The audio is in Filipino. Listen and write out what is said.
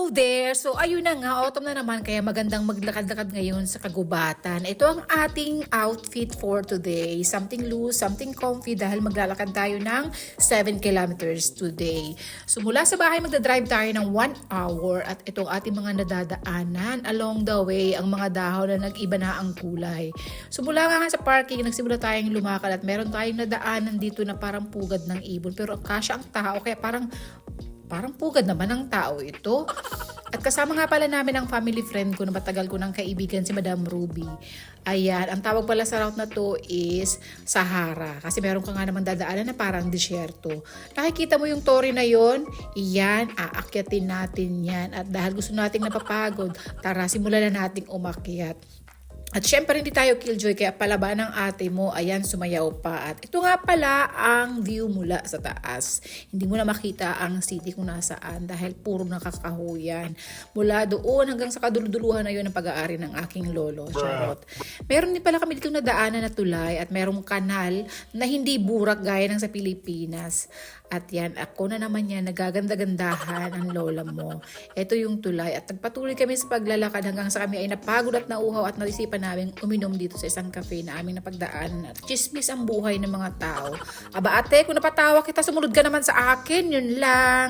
Hello there! So ayun na nga, autumn na naman kaya magandang maglakad-lakad ngayon sa kagubatan. Ito ang ating outfit for today. Something loose, something comfy dahil maglalakad tayo ng 7 kilometers today. So mula sa bahay magdadrive tayo ng 1 hour at itong ating mga nadadaanan along the way ang mga dahon na nag-iba na ang kulay. So mula nga sa parking, nagsimula tayong lumakad at meron tayong nadaanan dito na parang pugad ng ibon pero kasya ang tao kaya parang pugad naman ang tao ito. At kasama nga pala namin ang family friend ko na matagal ko ng kaibigan si Madam Ruby. Ayan, ang tawag pala sa route na to is Sahara. Kasi meron ka nga naman dadaanan na parang disyerto. Nakikita mo yung tori na yon? Iyan, aakyatin natin yan. At dahil gusto nating napapagod, tara, simulan na nating umakyat. At syempre hindi tayo killjoy kaya palaba ng ate mo, ayan sumayaw pa. At ito nga pala ang view mula sa taas. Hindi mo na makita ang city kung nasaan dahil puro nakakahuyan. Mula doon hanggang sa kaduluduluhan na yun ang pag-aari ng aking lolo. Charot. Meron din pala kami dito na daanan na tulay at merong kanal na hindi burak gaya ng sa Pilipinas. At yan, ako na naman yan, nagaganda-gandahan ang lola mo. Ito yung tulay. At nagpatuloy kami sa paglalakad hanggang sa kami ay napagod at nauhaw at naisipan namin uminom dito sa isang cafe na aming napagdaanan. At chismis ang buhay ng mga tao. Aba ate, kung napatawa kita, sumunod ka naman sa akin. Yun lang.